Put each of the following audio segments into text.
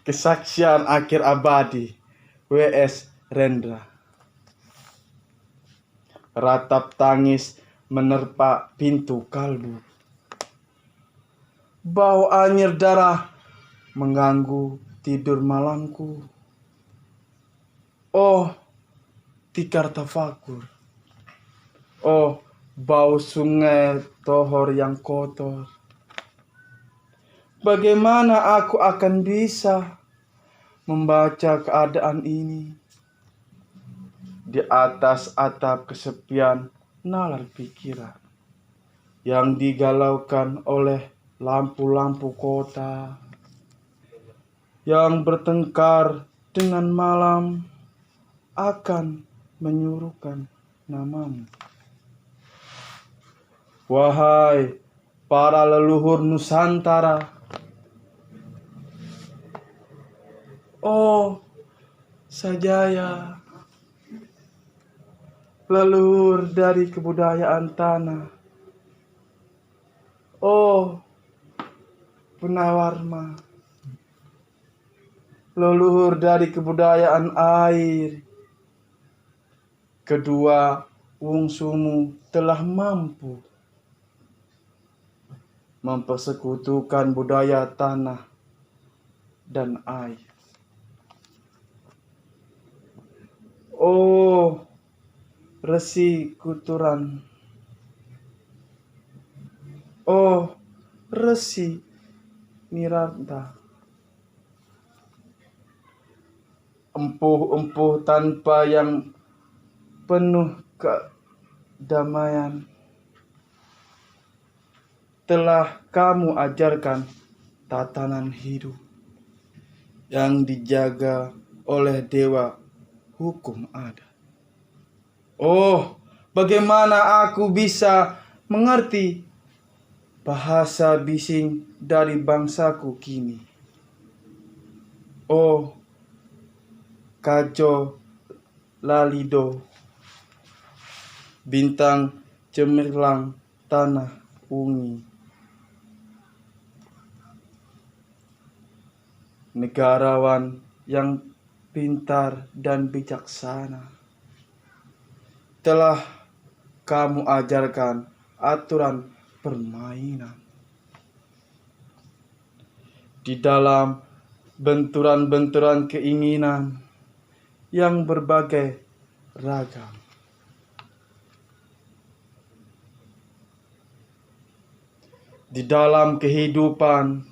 Kesaksian akhir abadi W.S. Rendra. Ratap tangis menerpa pintu kalbu. Bau anyir darah mengganggu tidur malamku. Oh, tikar tafakur. Oh, bau sungai Tohor yang kotor. Bagaimana aku akan bisa membaca keadaan ini? Di atas atap kesepian nalar pikiran yang digalaukan oleh lampu-lampu kota yang bertengkar dengan malam akan menyuruhkan namamu. Wahai para leluhur Nusantara, oh Sajaya, leluhur dari kebudayaan tanah, oh Punawarma, leluhur dari kebudayaan air. Kedua wungsumu telah mampu mempersekutukan budaya tanah dan air. Oh, Resi Kuturan. Oh, Resi Niranta. Empuh-empuh tanpa yang penuh kedamaian. Telah kamu ajarkan tatanan hidup yang dijaga oleh dewa hukum adat. Oh, bagaimana aku bisa mengerti bahasa bising dari bangsaku kini? Oh, Kajo Lalido, bintang cemerlang tanah ungi. Negarawan yang pintar dan bijaksana, telah kamu ajarkan aturan permainan. Di dalam benturan-benturan keinginan yang berbagai ragam. Di dalam kehidupan,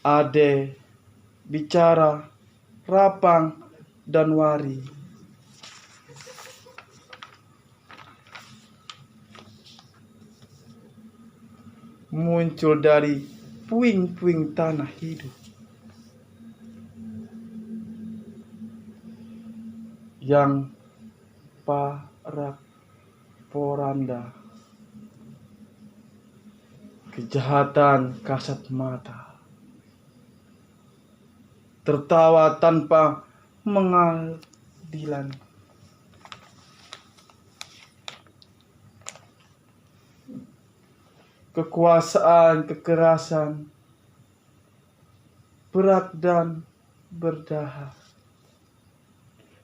ade, bicara, rapang, dan wari. Muncul dari puing-puing tanah hidup yang parak poranda, kejahatan kasat mata, tertawa tanpa pengadilan, kekuasaan kekerasan, berat dan berdahak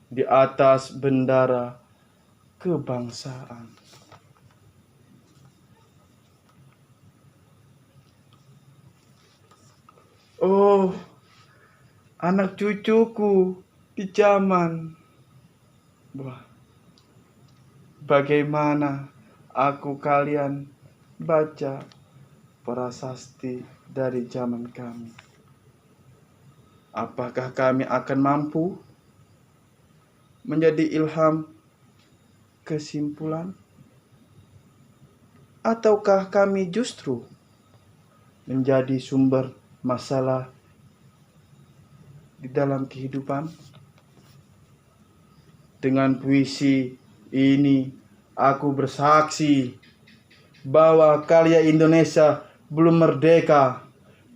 di atas bendera kebangsaan. Oh, anak cucuku di zaman, bagaimana aku kalian baca prasasti dari zaman kami? Apakah kami akan mampu menjadi ilham kesimpulan? Ataukah kami justru menjadi sumber masalah di dalam kehidupan? Dengan puisi ini aku bersaksi bahwa karya Indonesia belum merdeka.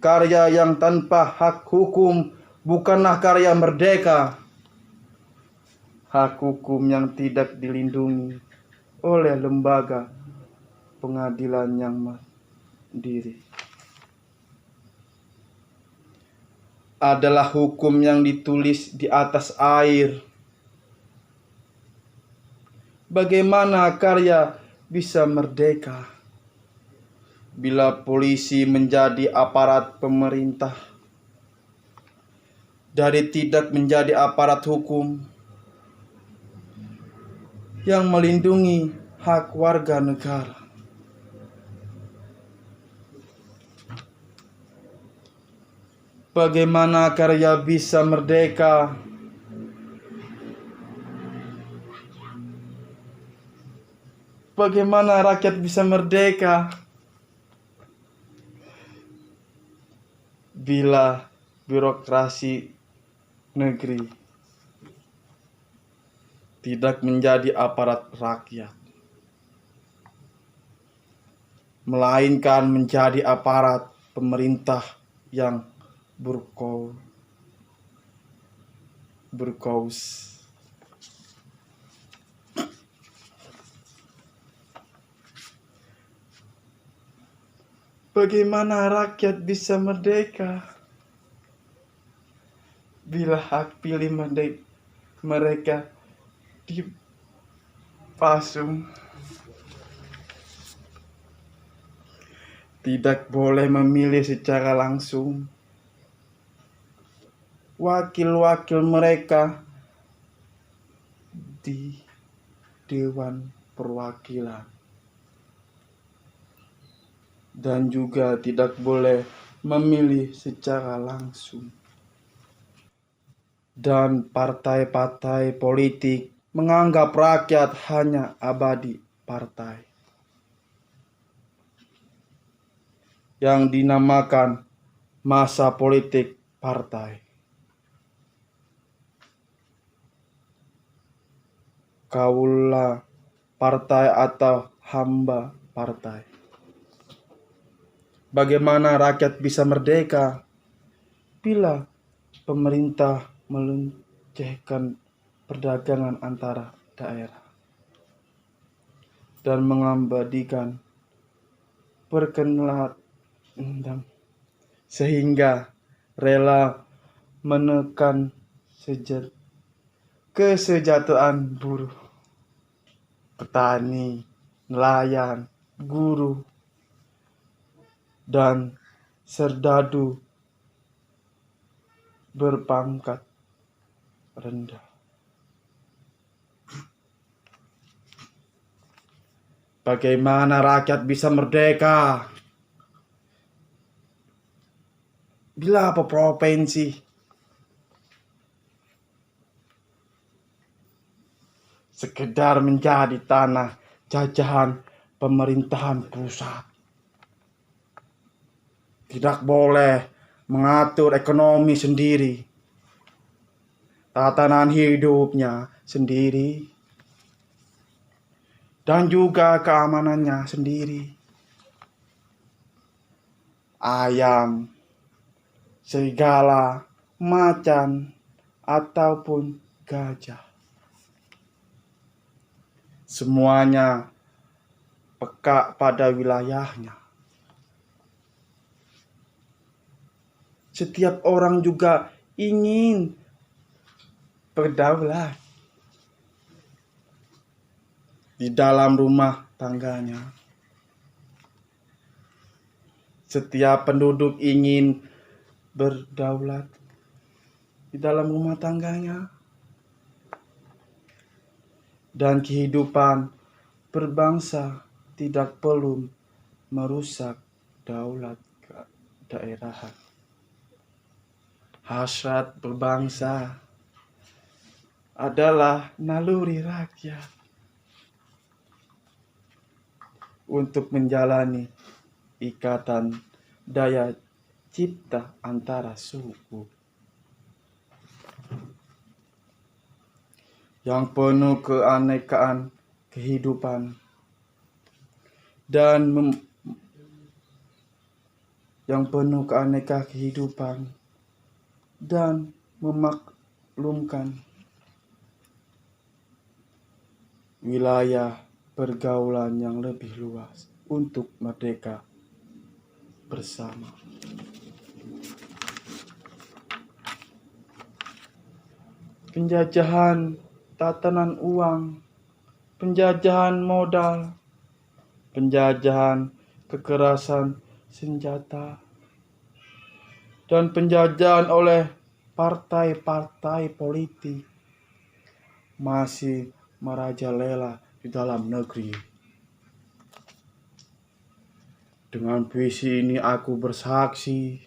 Karya yang tanpa hak hukum bukanlah karya merdeka. Hak hukum yang tidak dilindungi oleh lembaga pengadilan yang mandiri. adalah hukum yang ditulis di atas air. Bagaimana karya bisa merdeka bila polisi menjadi aparat pemerintah, dari tidak menjadi aparat hukum yang melindungi hak warga negara? Bagaimana karya bisa merdeka Bagaimana rakyat bisa merdeka bila birokrasi negeri tidak menjadi aparat rakyat, melainkan menjadi aparat pemerintah yang berkaus. Bagaimana rakyat bisa merdeka bila hak pilih mereka dipasung? Tidak boleh memilih secara langsung wakil-wakil mereka di Dewan Perwakilan, dan juga tidak boleh memilih secara langsung. Dan partai-partai politik menganggap rakyat hanya abadi partai yang dinamakan masa politik partai. Kaulah partai atau hamba partai. Bagaimana rakyat bisa merdeka bila pemerintah melecehkan perdagangan antara daerah dan mengabadikan perkenalan sehingga rela menekan kesejahteraan buruh, petani, nelayan, guru, dan serdadu berpangkat rendah. Bagaimana rakyat bisa merdeka bila provinsi sekedar menjadi tanah jajahan pemerintahan pusat? Tidak boleh mengatur ekonomi sendiri, tatanan hidupnya sendiri, dan juga keamanannya sendiri. Ayam, serigala, macan, ataupun gajah, semuanya peka pada wilayahnya. Setiap orang juga ingin berdaulat di dalam rumah tangganya. Setiap penduduk ingin berdaulat di dalam rumah tangganya. Dan kehidupan berbangsa tidak perlu merusak daulat kedaerahan. Hasrat berbangsa adalah naluri rakyat untuk menjalani ikatan daya cipta antara suku yang penuh keanekaan kehidupan dan memaklumkan wilayah pergaulan yang lebih luas untuk merdeka bersama. penjajahan tatanan uang, penjajahan modal, penjajahan kekerasan senjata, dan penjajahan oleh partai-partai politik masih merajalela di dalam negeri. Dengan puisi ini aku bersaksi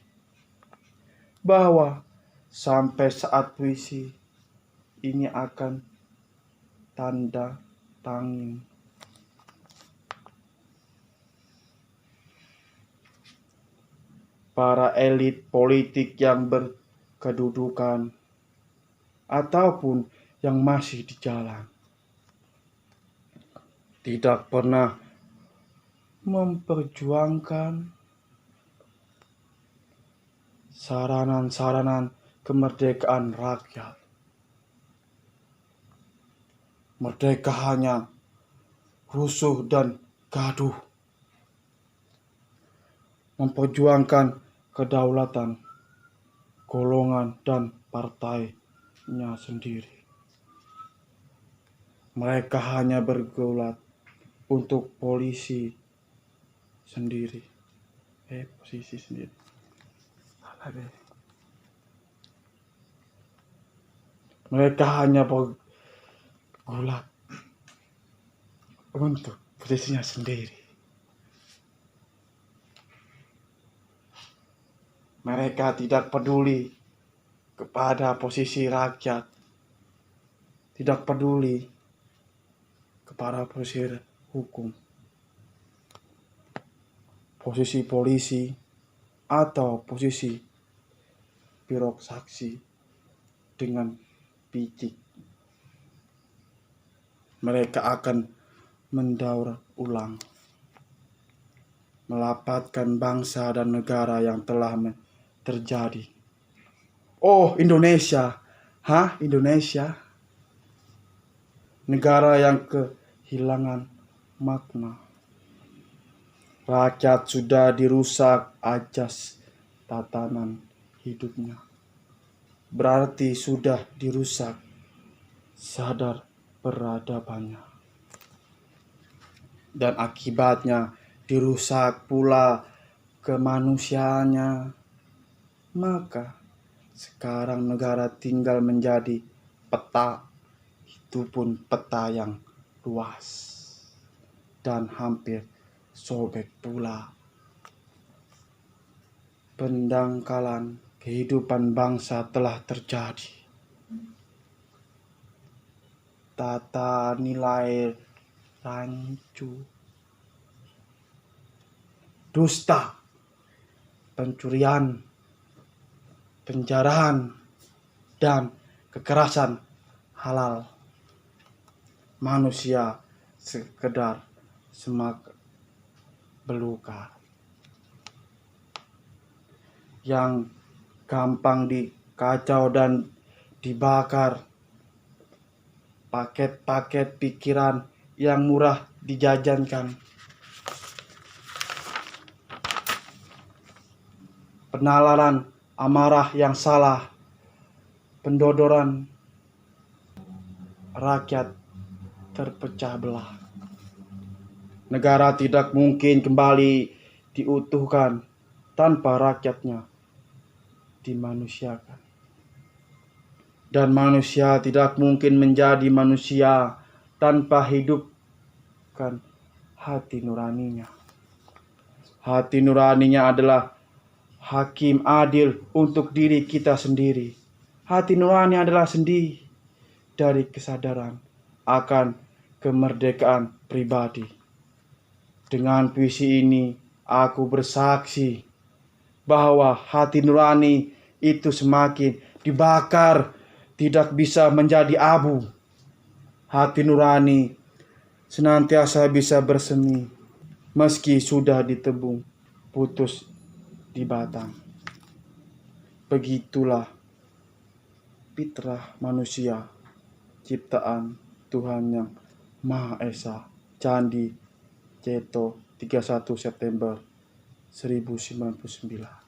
bahwa sampai saat puisi ini akan tanda tangan para elit politik yang berkedudukan ataupun yang masih di jalan, tidak pernah memperjuangkan saranan-saranan kemerdekaan rakyat. Merdeka hanya rusuh dan gaduh, memperjuangkan kedaulatan golongan dan partainya sendiri. Mereka hanya bergulat untuk posisi sendiri. Mereka hanya bergulat untuk posisinya sendiri. Mereka tidak peduli kepada posisi rakyat, tidak peduli kepada posisi hukum, posisi polisi, atau posisi birokrasi dengan picik. Mereka akan mendaur ulang, melapatkan bangsa dan negara yang telah terjadi. Oh, Indonesia. Indonesia. Negara yang kehilangan makna. Rakyat sudah dirusak ajas tatanan hidupnya. Berarti sudah dirusak sadar peradabannya. Dan akibatnya dirusak pula kemanusiaannya. Maka sekarang negara tinggal menjadi peta. Itu pun peta yang luas dan hampir sobek pula. Pendangkalan kehidupan bangsa telah terjadi. Tata nilai rancu, dusta, pencurian, penjarahan, dan kekerasan halal. Manusia sekedar semak belukar yang gampang dikacau dan dibakar. Paket-paket pikiran yang murah dijajankan. Penalaran amarah yang salah. Pendodoran rakyat terpecah belah. Negara tidak mungkin kembali diutuhkan tanpa rakyatnya dimanusiakan. Dan manusia tidak mungkin menjadi manusia tanpa hidupkan hati nuraninya. Hati nuraninya adalah hakim adil untuk diri kita sendiri. Hati nurani adalah sendi dari kesadaran akan kemerdekaan pribadi. Dengan puisi ini aku bersaksi bahwa hati nurani itu semakin dibakar, tidak bisa menjadi abu. Hati nurani senantiasa bisa bersemi meski sudah ditebung putus di batang. Begitulah fitrah manusia, ciptaan Tuhan yang Maha Esa. Candi Ceto, 31 September 1099.